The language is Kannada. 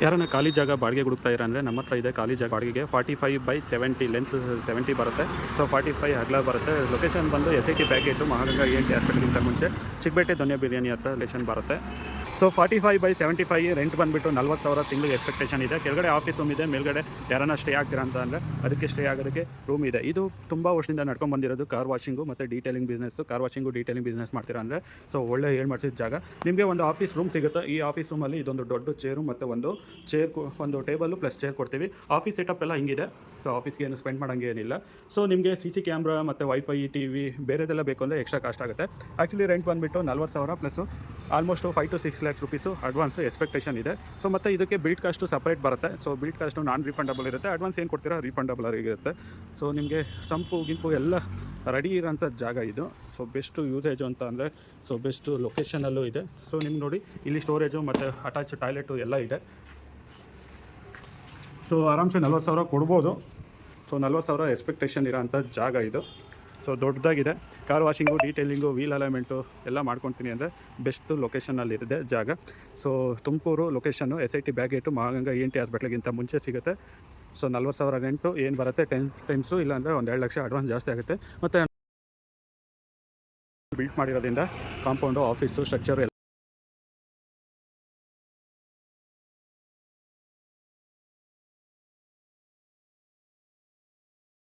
ಯಾರನ್ನ ಖಾಲಿ ಜಾಗ ಬಾಡಿಗೆ ಹುಡುಕ್ತಾ ಇರ ಅಂದರೆ ನಮ್ಮ ಹತ್ರ ಇದೆ ಖಾಲಿ ಜಾಗ ಬಾಡಿಗೆಗೆ 45/70 ಲೆಂತ್ 70 ಬರುತ್ತೆ. ಸೊ 45 ಅಗಲ ಬರುತ್ತೆ. ಲೊಕೇಶನ್ ಬಂದು SIT ಪ್ಯಾಕೇಟು ಮಹಾಗಂಗಾ ENT ಹಾಸ್ಪಿಟಲ್ಗಿಂತ ಮುಂಚೆ ಚಿಕ್ಕಪೇಟೆ ಧನ್ಯ ಬಿರಿಯಾನಿ ಹತ್ರ ಲೊಕೇಶನ್ ಬರುತ್ತೆ. ಸೊ 45/75 ರೆಂಟ್ ಬಂದುಬಿಟ್ಟು 40,000 ತಿಂಗಳಿಗೆ ಎಕ್ಸ್ಪೆಕ್ಟೇಷನ್ ಇದೆ. ಕೆಳಗಡೆ ಆಫೀಸ್ ರೂಮ್ ಇದೆ, ಮೇಲ್ಗಡೆ ಯಾರನ್ನ ಸ್ಟೇ ಆಗ್ತೀರಾ ಅಂತ ಅಂದರೆ ಅದಕ್ಕೆ ಸ್ಟೇ ಆಗೋದಕ್ಕೆ ರೂಮ್ ಇದೆ. ಇದು ತುಂಬ ವರ್ಷದಿಂದ ನಡ್ಕೊಂಡು ಬಂದಿರೋದು ಕಾರ್ ವಾಷಿಂಗು ಮತ್ತು detailing business. Car washing detailing business ಮಾಡ್ತೀರಾ ಅಂದರೆ ಸೊ ಒಳ್ಳೆ ಹೇಳಿ ಮಾಡಿಸಿದ ಜಾಗ. ನಿಮಗೆ ಒಂದು ಆಫೀಸ್ ರೂಮ್ ಸಿಗುತ್ತೆ. ಈ ಆಫೀಸ್ ರೂಮಲ್ಲಿ ಇದೊಂದು ದೊಡ್ಡ ಚೇರು ಮತ್ತು ಒಂದು ಒಂದು ಟೇಬಲು ಪ್ಲಸ್ ಚೇರ್ ಕೊಡ್ತೀವಿ. ಆಫೀಸ್ ಸೆಟಪ್ ಎಲ್ಲ ಹಿಂಗಿದೆ. ಸೊ ಆಫೀಸ್ಗೆ ಏನು ಸ್ಪೆಂಡ್ ಮಾಡೋಂಗೆ ಏನಿಲ್ಲ. ಸೊ ನಿಮಗೆ CC ಕ್ಯಾಮ್ರಾ ಮತ್ತು ವೈಫೈ TV ಬೇರೆದೆಲ್ಲ ಬೇಕು ಅಂದರೆ ಎಕ್ಸ್ಟ್ರಾ ಕಾಸ್ಟ್ ಆಗುತ್ತೆ. ಆ್ಯಕ್ಚುಲಿ ರೆಂಟ್ ಬಂದುಬಿಟ್ಟು 40,000 plus almost 5 to 6 lakhs rupees advance expectation ಇದೆ. ಸೊ ಮತ್ತು ಇದಕ್ಕೆ ಬಿಲ್ಡ್ ಕಾಸ್ಟು ಸಪ್ರೇಟ್ ಬರುತ್ತೆ. ಸೊ ಬಿಲ್ಡ್ ಕಾಸ್ಟು ನಾನ್ ರೀಫಂಡಬಲ್ ಇರುತ್ತೆ. ಅಡ್ವಾನ್ಸ್ ಏನು ಕೊಡ್ತೀರಾ ರೀಫಂಡಬಲ್ ಆಗಿರುತ್ತೆ. ಸೊ ನಿಮಗೆ ಸಂಪು ಗಿಂಪು ಎಲ್ಲ ರೆಡಿ ಇರೋಂಥ ಜಾಗ ಇದು. ಸೊ ಬೆಸ್ಟು ಯೂಸೇಜು ಅಂತ ಅಂದರೆ ಸೊ ಬೆಸ್ಟು ಲೊಕೇಶನಲ್ಲೂ ಇದೆ. ಸೊ ನಿಮ್ಗೆ ನೋಡಿ ಇಲ್ಲಿ ಸ್ಟೋರೇಜು ಮತ್ತು ಅಟ್ಯಾಚ್ ಟಾಯ್ಲೆಟು ಎಲ್ಲ ಇದೆ. ಸೊ ಆರಾಮ್ಸೆ 40,000 ಕೊಡ್ಬೋದು. ಸೊ 40,000 ಎಕ್ಸ್ಪೆಕ್ಟೇಷನ್ ಇರೋಂಥ ಜಾಗ ಇದು. ಸೊ ದೊಡ್ಡದಾಗಿದೆ. Car washing detailing wheel alignment ಎಲ್ಲ ಮಾಡ್ಕೊತೀನಿ ಅಂದರೆ ಬೆಸ್ಟ್ ಲೊಕೇಶನಲ್ಲಿದೆ ಜಾಗ. So Tumakuru location SIT ಬ್ಯಾಗೇಟು ಮಹಾಗಂಗಾ ENT ಹಾಸ್ಪಿಟ್ಲಿಗಿಂತ ಮುಂಚೆ ಸಿಗುತ್ತೆ. ಸೊ 40,000 ರೆಂಟು ಏನು ಬರುತ್ತೆ 10 ಟೈಮ್ಸು, ಇಲ್ಲಾಂದರೆ ಒಂದು 2 ಲಕ್ಷ ಅಡ್ವಾನ್ಸ್ ಜಾಸ್ತಿ ಆಗುತ್ತೆ. ಮತ್ತು ಬಿಲ್ಟ್ ಮಾಡಿರೋದ್ರಿಂದ ಕಾಂಪೌಂಡು ಆಫೀಸು ಸ್ಟ್ರಕ್ಚರು